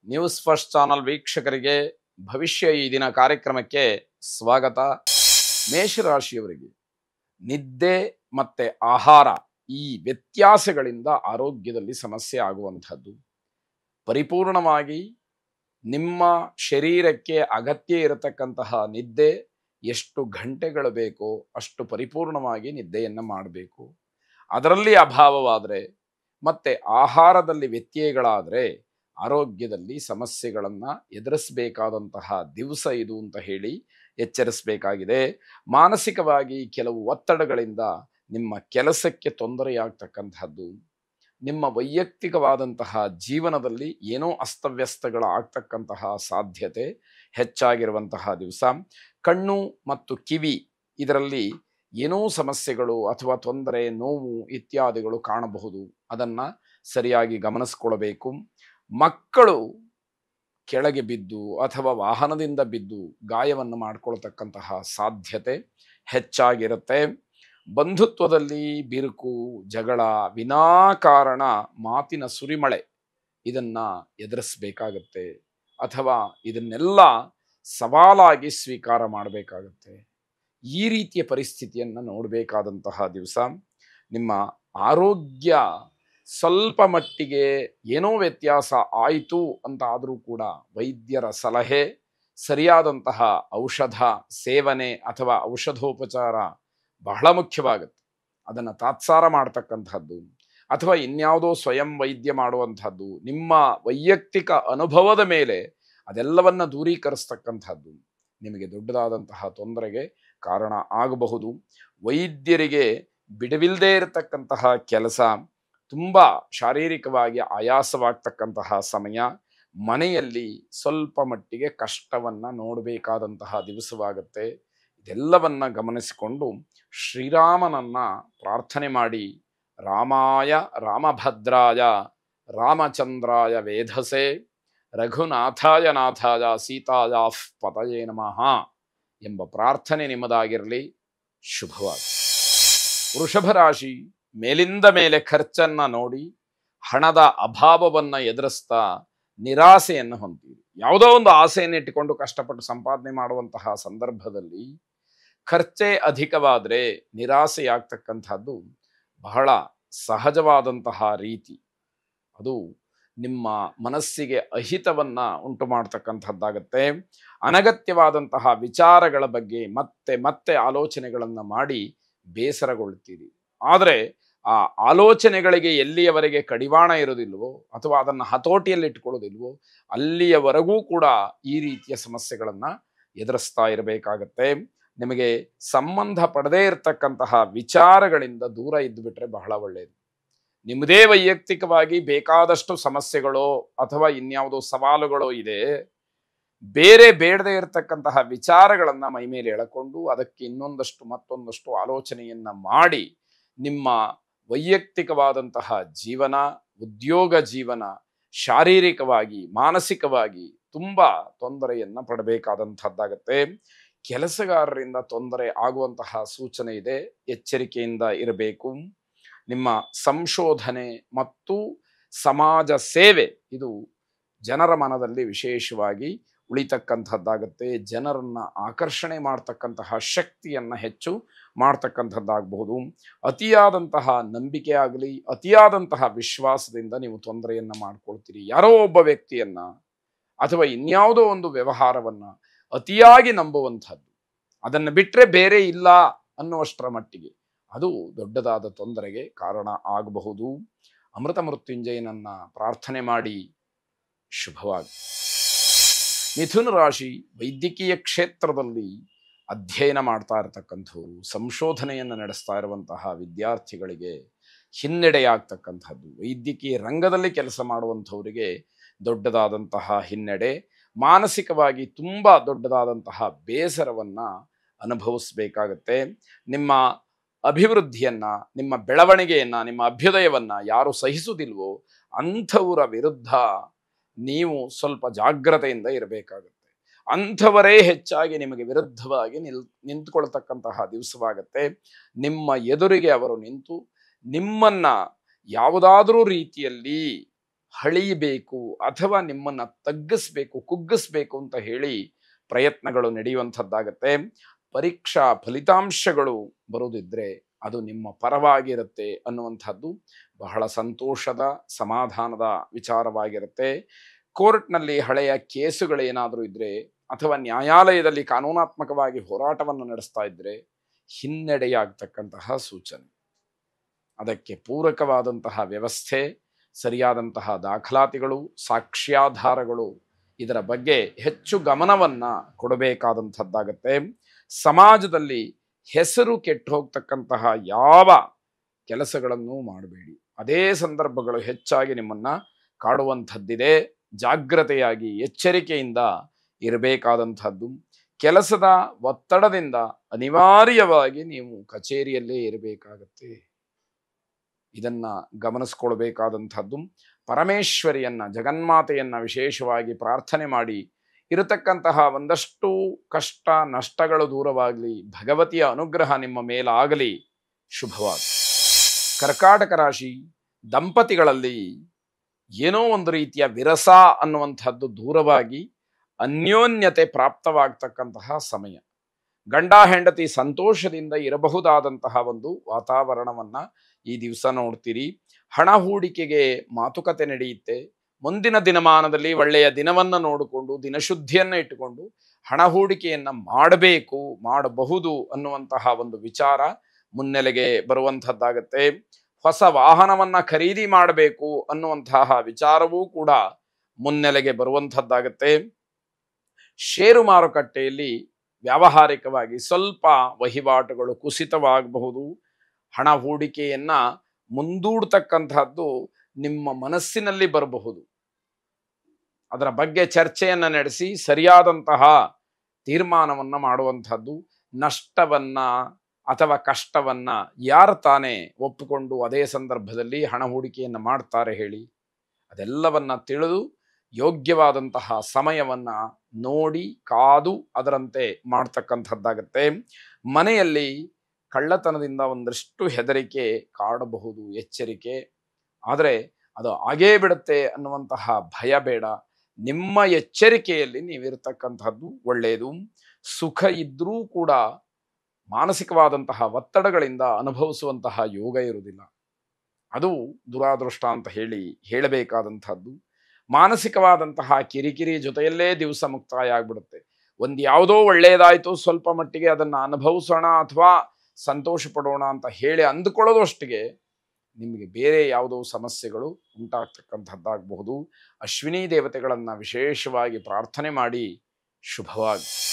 News first channel ವೀಕ್ಷಕರಿಗೆ ಭವಿಷ್ಯ ಈ ದಿನ ಕಾರ್ಯಕ್ರಮಕ್ಕೆ ಸ್ವಾಗತ. ಮೇಷರಾಶಿಯವರಿಗೆ ನಿದ್ದೆ ಮತ್ತೆ ಆಹಾರ ಈ ವ್ಯತ್ಯಾಸಗಳಿಂದ ಆರೋಗ್ಯದಲ್ಲಿ ಸಮಸ್ಯೆ ಆಗುವಂಥದ್ದು. ಪರಿಪೂರ್ಣವಾಗಿ ನಿಮ್ಮ ಶರೀರಕ್ಕೆ ಅಗತ್ಯ ಇರತಕ್ಕಂತಹ ನಿದ್ದೆ ಎಷ್ಟು ಗಂಟೆಗಳು ಬೇಕೋ ಅಷ್ಟು ಪರಿಪೂರ್ಣವಾಗಿ ನಿದ್ದೆಯನ್ನು ಮಾಡಬೇಕು. ಅದರಲ್ಲಿ ಅಭಾವವಾದರೆ ಮತ್ತೆ ಆಹಾರದಲ್ಲಿ ವ್ಯತ್ಯಯಗಳಾದರೆ ಆರೋಗ್ಯದಲ್ಲಿ ಸಮಸ್ಯೆಗಳನ್ನು ಎದುರಿಸಬೇಕಾದಂತಹ ದಿವಸ ಇದು ಅಂತ ಹೇಳಿ ಎಚ್ಚರಿಸಬೇಕಾಗಿದೆ. ಮಾನಸಿಕವಾಗಿ ಕೆಲವು ಒತ್ತಡಗಳಿಂದ ನಿಮ್ಮ ಕೆಲಸಕ್ಕೆ ತೊಂದರೆಯಾಗ್ತಕ್ಕಂಥದ್ದು, ನಿಮ್ಮ ವೈಯಕ್ತಿಕವಾದಂತಹ ಜೀವನದಲ್ಲಿ ಏನೋ ಅಸ್ತವ್ಯಸ್ತಗಳಾಗ್ತಕ್ಕಂತಹ ಸಾಧ್ಯತೆ ಹೆಚ್ಚಾಗಿರುವಂತಹ ದಿವಸ. ಕಣ್ಣು ಮತ್ತು ಕಿವಿ ಇದರಲ್ಲಿ ಏನೋ ಸಮಸ್ಯೆಗಳು ಅಥವಾ ತೊಂದರೆ, ನೋವು ಇತ್ಯಾದಿಗಳು ಕಾಣಬಹುದು. ಅದನ್ನು ಸರಿಯಾಗಿ ಗಮನಿಸ್ಕೊಳ್ಬೇಕು. ಮಕ್ಕಳು ಕೆಳಗೆ ಬಿದ್ದು ಅಥವಾ ವಾಹನದಿಂದ ಬಿದ್ದು ಗಾಯವನ್ನು ಮಾಡಿಕೊಳ್ತಕ್ಕಂತಹ ಸಾಧ್ಯತೆ ಹೆಚ್ಚಾಗಿರುತ್ತೆ. ಬಂಧುತ್ವದಲ್ಲಿ ಬಿರುಕು, ಜಗಳ, ವಿನಾಕಾರಣ ಮಾತಿನ ಸುರಿಮಳೆ ಇದನ್ನು ಎದುರಿಸಬೇಕಾಗತ್ತೆ ಅಥವಾ ಇದನ್ನೆಲ್ಲ ಸವಾಲಾಗಿ ಸ್ವೀಕಾರ ಮಾಡಬೇಕಾಗತ್ತೆ. ಈ ರೀತಿಯ ಪರಿಸ್ಥಿತಿಯನ್ನು ನೋಡಬೇಕಾದಂತಹ ದಿವಸ. ನಿಮ್ಮ ಆರೋಗ್ಯ ಸ್ವಲ್ಪ ಮಟ್ಟಿಗೆ ಏನೋ ವ್ಯತ್ಯಾಸ ಆಯಿತು ಅಂತ ಆದರೂ ಕೂಡ ವೈದ್ಯರ ಸಲಹೆ, ಸರಿಯಾದಂತಹ ಔಷಧ ಸೇವನೆ ಅಥವಾ ಔಷಧೋಪಚಾರ ಬಹಳ ಮುಖ್ಯವಾಗುತ್ತೆ. ಅದನ್ನು ತಾತ್ಸಾರ ಮಾಡ್ತಕ್ಕಂಥದ್ದು ಅಥವಾ ಇನ್ಯಾವುದೋ ಸ್ವಯಂ ವೈದ್ಯ ಮಾಡುವಂಥದ್ದು, ನಿಮ್ಮ ವೈಯಕ್ತಿಕ ಅನುಭವದ ಮೇಲೆ ಅದೆಲ್ಲವನ್ನ ದೂರೀಕರಿಸ್ತಕ್ಕಂಥದ್ದು ನಿಮಗೆ ದೊಡ್ಡದಾದಂತಹ ತೊಂದರೆಗೆ ಕಾರಣ ಆಗಬಹುದು. ವೈದ್ಯರಿಗೆ ಬಿಡುವಿಲ್ಲದೆ ಇರತಕ್ಕಂತಹ ಕೆಲಸ, ತುಂಬ ಶಾರೀರಿಕವಾಗಿ ಆಯಾಸವಾಗ್ತಕ್ಕಂತಹ ಸಮಯ, ಮನೆಯಲ್ಲಿ ಸ್ವಲ್ಪ ಮಟ್ಟಿಗೆ ಕಷ್ಟವನ್ನು ನೋಡಬೇಕಾದಂತಹ ದಿವಸವಾಗುತ್ತೆ. ಇದೆಲ್ಲವನ್ನ ಗಮನಿಸಿಕೊಂಡು ಶ್ರೀರಾಮನನ್ನ ಪ್ರಾರ್ಥನೆ ಮಾಡಿ, ರಾಮಾಯ ರಾಮಭದ್ರಾಯ ರಾಮಚಂದ್ರಾಯ ವೇಧಸೆ ರಘುನಾಥಾಯ ನಾಥಾಯ ಸೀತಾಯ ಪತಯೇ ನಮಃ ಎಂಬ ಪ್ರಾರ್ಥನೆ ನಿಮ್ಮದಾಗಿರಲಿ. ಶುಭವಾಗಲಿ. ವೃಷಭ ರಾಶಿ, ಮೇಲಿಂದ ಮೇಲೆ ಖರ್ಚನ್ನು ನೋಡಿ ಹಣದ ಅಭಾವವನ್ನು ಎದುರಿಸ್ತಾ ನಿರಾಸೆಯನ್ನು ಹೊಂತೀರಿ. ಯಾವುದೋ ಒಂದು ಆಸೆಯನ್ನು ಇಟ್ಟುಕೊಂಡು ಕಷ್ಟಪಟ್ಟು ಸಂಪಾದನೆ ಮಾಡುವಂತಹ ಸಂದರ್ಭದಲ್ಲಿ ಖರ್ಚೇ ಅಧಿಕವಾದರೆ ನಿರಾಸೆಯಾಗ್ತಕ್ಕಂಥದ್ದು ಬಹಳ ಸಹಜವಾದಂತಹ ರೀತಿ. ಅದು ನಿಮ್ಮ ಮನಸ್ಸಿಗೆ ಅಹಿತವನ್ನು ಉಂಟು ಮಾಡ್ತಕ್ಕಂಥದ್ದಾಗತ್ತೆ. ಅನಗತ್ಯವಾದಂತಹ ವಿಚಾರಗಳ ಬಗ್ಗೆ ಮತ್ತೆ ಮತ್ತೆ ಆಲೋಚನೆಗಳನ್ನು ಮಾಡಿ ಬೇಸರಗೊಳ್ತೀರಿ. ಆದರೆ ಆ ಆಲೋಚನೆಗಳಿಗೆ ಎಲ್ಲಿಯವರೆಗೆ ಕಡಿವಾಣ ಇರೋದಿಲ್ವೋ ಅಥವಾ ಅದನ್ನು ಹತೋಟಿಯಲ್ಲಿ ಇಟ್ಕೊಳ್ಳೋದಿಲ್ವೋ ಅಲ್ಲಿಯವರೆಗೂ ಕೂಡ ಈ ರೀತಿಯ ಸಮಸ್ಯೆಗಳನ್ನು ಎದುರಿಸ್ತಾ ಇರಬೇಕಾಗತ್ತೆ. ನಿಮಗೆ ಸಂಬಂಧ ಪಡದೇ ಇರತಕ್ಕಂತಹ ವಿಚಾರಗಳಿಂದ ದೂರ ಇದ್ದುಬಿಟ್ರೆ ಬಹಳ ಒಳ್ಳೆಯದು. ನಿಮ್ಮದೇ ವೈಯಕ್ತಿಕವಾಗಿ ಬೇಕಾದಷ್ಟು ಸಮಸ್ಯೆಗಳೋ ಅಥವಾ ಇನ್ಯಾವುದೋ ಸವಾಲುಗಳೋ ಇದೆ, ಬೇರೆ ಬೇಡದೇ ಇರತಕ್ಕಂತಹ ವಿಚಾರಗಳನ್ನು ಮೈಮೇಲೆ ಎಳಕೊಂಡು ಅದಕ್ಕೆ ಇನ್ನೊಂದಷ್ಟು ಮತ್ತೊಂದಷ್ಟು ಆಲೋಚನೆಯನ್ನು ಮಾಡಿ ನಿಮ್ಮ ವೈಯಕ್ತಿಕವಾದಂತಹ ಜೀವನ, ಉದ್ಯೋಗ ಜೀವನ, ಶಾರೀರಿಕವಾಗಿ ಮಾನಸಿಕವಾಗಿ ತುಂಬ ತೊಂದರೆಯನ್ನು ಪಡಬೇಕಾದಂಥದ್ದಾಗತ್ತೆ. ಕೆಲಸಗಾರರಿಂದ ತೊಂದರೆ ಆಗುವಂತಹ ಸೂಚನೆ ಇದೆ, ಎಚ್ಚರಿಕೆಯಿಂದ ಇರಬೇಕು. ನಿಮ್ಮ ಸಂಶೋಧನೆ ಮತ್ತು ಸಮಾಜ ಸೇವೆ ಇದು ಜನರ ಮನದಲ್ಲಿ ವಿಶೇಷವಾಗಿ ಉಳಿತಕ್ಕಂಥದ್ದಾಗತ್ತೆ. ಜನರನ್ನು ಆಕರ್ಷಣೆ ಮಾಡ್ತಕ್ಕಂತಹ ಶಕ್ತಿಯನ್ನು ಹೆಚ್ಚು ಮಾಡ್ತಕ್ಕಂಥದ್ದಾಗಬಹುದು. ಅತಿಯಾದಂತಹ ನಂಬಿಕೆ ಆಗಲಿ, ಅತಿಯಾದಂತಹ ವಿಶ್ವಾಸದಿಂದ ನೀವು ತೊಂದರೆಯನ್ನು ಮಾಡ್ಕೊಳ್ತೀರಿ. ಯಾರೋ ಒಬ್ಬ ವ್ಯಕ್ತಿಯನ್ನು ಅಥವಾ ಇನ್ಯಾವುದೋ ಒಂದು ವ್ಯವಹಾರವನ್ನು ಅತಿಯಾಗಿ ನಂಬುವಂಥದ್ದು, ಅದನ್ನು ಬಿಟ್ಟರೆ ಬೇರೆ ಇಲ್ಲ ಅನ್ನುವಷ್ಟರ ಮಟ್ಟಿಗೆ ಅದು ದೊಡ್ಡದಾದ ತೊಂದರೆಗೆ ಕಾರಣ ಆಗಬಹುದು. ಅಮೃತ ಮೃತ್ಯುಂಜಯನನ್ನ ಪ್ರಾರ್ಥನೆ ಮಾಡಿ. ಶುಭವಾಗಿ. ಮಿಥುನ ರಾಶಿ, ವೈದ್ಯಕೀಯ ಕ್ಷೇತ್ರದಲ್ಲಿ ಅಧ್ಯಯನ ಮಾಡ್ತಾ ಇರತಕ್ಕಂಥವ್ರು, ಸಂಶೋಧನೆಯನ್ನು ನಡೆಸ್ತಾ ಇರುವಂತಹ ವಿದ್ಯಾರ್ಥಿಗಳಿಗೆ ಹಿನ್ನಡೆಯಾಗ್ತಕ್ಕಂಥದ್ದು, ವೈದ್ಯಕೀಯ ರಂಗದಲ್ಲಿ ಕೆಲಸ ಮಾಡುವಂಥವರಿಗೆ ದೊಡ್ಡದಾದಂತಹ ಹಿನ್ನಡೆ, ಮಾನಸಿಕವಾಗಿ ತುಂಬ ದೊಡ್ಡದಾದಂತಹ ಬೇಸರವನ್ನು ಅನುಭವಿಸಬೇಕಾಗತ್ತೆ. ನಿಮ್ಮ ಅಭಿವೃದ್ಧಿಯನ್ನು, ನಿಮ್ಮ ಬೆಳವಣಿಗೆಯನ್ನು, ನಿಮ್ಮ ಅಭ್ಯುದಯವನ್ನು ಯಾರು ಸಹಿಸುವುದಿಲ್ವೋ ಅಂಥವರ ವಿರುದ್ಧ ನೀವು ಸ್ವಲ್ಪ ಜಾಗ್ರತೆಯಿಂದ ಇರಬೇಕಾಗುತ್ತೆ. ಅಂಥವರೇ ಹೆಚ್ಚಾಗಿ ನಿಮಗೆ ವಿರುದ್ಧವಾಗಿ ನಿಂತುಕೊಳ್ತಕ್ಕಂತಹ ದಿವಸವಾಗತ್ತೆ. ನಿಮ್ಮ ಎದುರಿಗೆ ಅವರು ನಿಂತು ನಿಮ್ಮನ್ನು ಯಾವುದಾದರೂ ರೀತಿಯಲ್ಲಿ ಹಳಿಬೇಕು ಅಥವಾ ನಿಮ್ಮನ್ನು ತಗ್ಗಿಸ್ಬೇಕು, ಕುಗ್ಗಿಸ್ಬೇಕು ಅಂತ ಹೇಳಿ ಪ್ರಯತ್ನಗಳು ನಡೆಯುವಂಥದ್ದಾಗತ್ತೆ. ಪರೀಕ್ಷಾ ಫಲಿತಾಂಶಗಳು ಬರೋದಿದ್ರೆ ಅದು ನಿಮ್ಮ ಪರವಾಗಿರುತ್ತೆ ಅನ್ನುವಂಥದ್ದು ಬಹಳ ಸಂತೋಷದ, ಸಮಾಧಾನದ ವಿಚಾರವಾಗಿರುತ್ತೆ. ಕೋರ್ಟ್ನಲ್ಲಿ ಹಳೆಯ ಕೇಸುಗಳೇನಾದರೂ ಇದ್ದರೆ ಅಥವಾ ನ್ಯಾಯಾಲಯದಲ್ಲಿ ಕಾನೂನಾತ್ಮಕವಾಗಿ ಹೋರಾಟವನ್ನು ನಡೆಸ್ತಾ ಇದ್ದರೆ ಹಿನ್ನಡೆಯಾಗ್ತಕ್ಕಂತಹ ಸೂಚನೆ. ಅದಕ್ಕೆ ಪೂರಕವಾದಂತಹ ವ್ಯವಸ್ಥೆ, ಸರಿಯಾದಂತಹ ದಾಖಲಾತಿಗಳು, ಸಾಕ್ಷ್ಯಾಧಾರಗಳು, ಇದರ ಬಗ್ಗೆ ಹೆಚ್ಚು ಗಮನವನ್ನು ಕೊಡಬೇಕಾದಂಥದ್ದಾಗತ್ತೆ. ಸಮಾಜದಲ್ಲಿ ಹೆಸರು ಕೆಟ್ಟು ಹೋಗ್ತಕ್ಕಂತಹ ಯಾವ ಕೆಲಸಗಳನ್ನು ಮಾಡಬೇಡಿ. ಅದೇ ಸಂದರ್ಭಗಳು ಹೆಚ್ಚಾಗಿ ನಿಮ್ಮನ್ನು ಕಾಡುವಂಥದ್ದಿದೆ. ಜಾಗ್ರತೆಯಾಗಿ ಎಚ್ಚರಿಕೆಯಿಂದ ಇರಬೇಕಾದಂಥದ್ದು. ಕೆಲಸದ ಒತ್ತಡದಿಂದ ಅನಿವಾರ್ಯವಾಗಿ ನೀವು ಕಚೇರಿಯಲ್ಲೇ ಇರಬೇಕಾಗತ್ತೆ. ಇದನ್ನ ಗಮನಿಸ್ಕೊಳ್ಬೇಕಾದಂಥದ್ದು. ಪರಮೇಶ್ವರಿಯನ್ನ, ಜಗನ್ಮಾತೆಯನ್ನ ವಿಶೇಷವಾಗಿ ಪ್ರಾರ್ಥನೆ ಮಾಡಿ ಇರತಕ್ಕಂತಹ ಒಂದಷ್ಟು ಕಷ್ಟ ನಷ್ಟಗಳು ದೂರವಾಗಲಿ, ಭಗವತಿಯ ಅನುಗ್ರಹ ನಿಮ್ಮ ಮೇಲಾಗಲಿ. ಶುಭವಾಗಿ. ಕರ್ಕಾಟಕ ರಾಶಿ ದಂಪತಿಗಳಲ್ಲಿ ಏನೋ ಒಂದು ರೀತಿಯ ವಿರಸ ಅನ್ನುವಂಥದ್ದು ದೂರವಾಗಿ ಅನ್ಯೋನ್ಯತೆ ಪ್ರಾಪ್ತವಾಗ್ತಕ್ಕಂತಹ ಸಮಯ. ಗಂಡ ಹೆಂಡತಿ ಸಂತೋಷದಿಂದ ಇರಬಹುದಾದಂತಹ ಒಂದು ವಾತಾವರಣವನ್ನು ಈ ದಿವಸ ನೋಡ್ತೀರಿ. ಹಣ ಹೂಡಿಕೆಗೆ ಮಾತುಕತೆ ನಡೆಯುತ್ತೆ. ಮುಂದಿನ ದಿನಮಾನದಲ್ಲಿ ಒಳ್ಳೆಯ ದಿನವನ್ನು ನೋಡಿಕೊಂಡು, ದಿನಶುದ್ಧಿಯನ್ನು ಇಟ್ಟುಕೊಂಡು ಹಣ ಹೂಡಿಕೆಯನ್ನು ಮಾಡಬಹುದು ಅನ್ನುವಂತಹ ಒಂದು ವಿಚಾರ ಮುನ್ನೆಲೆಗೆ ಬರುವಂಥದ್ದಾಗತ್ತೆ. ಹೊಸ ವಾಹನವನ್ನು ಖರೀದಿ ಮಾಡಬೇಕು ಅನ್ನುವಂತಹ ವಿಚಾರವೂ ಕೂಡ ಮುನ್ನೆಲೆಗೆ ಬರುವಂಥದ್ದಾಗತ್ತೆ. ಷೇರು ಮಾರುಕಟ್ಟೆಯಲ್ಲಿ ವ್ಯಾವಹಾರಿಕವಾಗಿ ಸ್ವಲ್ಪ ವಹಿವಾಟುಗಳು ಕುಸಿತವಾಗಬಹುದು. ಹಣ ಹೂಡಿಕೆಯನ್ನ ಮುಂದೂಡ್ತಕ್ಕಂಥದ್ದು ನಿಮ್ಮ ಮನಸ್ಸಿನಲ್ಲಿ ಬರಬಹುದು. ಅದರ ಬಗ್ಗೆ ಚರ್ಚೆಯನ್ನು ನಡೆಸಿ ಸರಿಯಾದಂತಹ ತೀರ್ಮಾನವನ್ನು ಮಾಡುವಂಥದ್ದು. ನಷ್ಟವನ್ನ ಅಥವಾ ಕಷ್ಟವನ್ನ ಯಾರು ತಾನೇ ಒಪ್ಪಿಕೊಂಡು ಅದೇ ಸಂದರ್ಭದಲ್ಲಿ ಹಣ ಹೂಡಿಕೆಯನ್ನು ಮಾಡ್ತಾರೆ ಹೇಳಿ? ಅದೆಲ್ಲವನ್ನ ತಿಳಿದು ಯೋಗ್ಯವಾದಂತಹ ಸಮಯವನ್ನ ನೋಡಿ ಕಾದು ಅದರಂತೆ ಮಾಡ್ತಕ್ಕಂಥದ್ದಾಗತ್ತೆ. ಮನೆಯಲ್ಲಿ ಕಳ್ಳತನದಿಂದ ಒಂದಷ್ಟು ಹೆದರಿಕೆ ಕಾಡಬಹುದು, ಎಚ್ಚರಿಕೆ. ಆದರೆ ಅದು ಆಗೇ ಬಿಡುತ್ತೆ ಅನ್ನುವಂತಹ ಭಯ ಬೇಡ. ನಿಮ್ಮ ಎಚ್ಚರಿಕೆಯಲ್ಲಿ ನೀವಿರತಕ್ಕಂಥದ್ದು ಒಳ್ಳೆಯದು. ಸುಖ ಇದ್ರೂ ಕೂಡ ಮಾನಸಿಕವಾದಂತಹ ಒತ್ತಡಗಳಿಂದ ಅನುಭವಿಸುವಂತಹ ಯೋಗ ಇರುವುದಿಲ್ಲ. ಅದು ದುರಾದೃಷ್ಟ ಅಂತ ಹೇಳಬೇಕಾದಂಥದ್ದು. ಮಾನಸಿಕವಾದಂತಹ ಕಿರಿಕಿರಿ ಜೊತೆಯಲ್ಲೇ ದಿವಸ ಮುಕ್ತಾಯ ಆಗ್ಬಿಡುತ್ತೆ. ಒಂದು ಯಾವುದೋ ಒಳ್ಳೆಯದಾಯಿತು, ಸ್ವಲ್ಪ ಮಟ್ಟಿಗೆ ಅದನ್ನು ಅನುಭವಿಸೋಣ ಅಥವಾ ಸಂತೋಷ ಪಡೋಣ ಅಂತ ಹೇಳಿ ಅಂದುಕೊಳ್ಳೋದಷ್ಟಿಗೆ ನಿಮಗೆ ಬೇರೆ ಯಾವುದೋ ಸಮಸ್ಯೆಗಳು ಉಂಟಾಗ್ತಕ್ಕಂಥದ್ದಾಗಬಹುದು. ಅಶ್ವಿನಿ ದೇವತೆಗಳನ್ನು ವಿಶೇಷವಾಗಿ ಪ್ರಾರ್ಥನೆ ಮಾಡಿ. ಶುಭವಾಗಿ.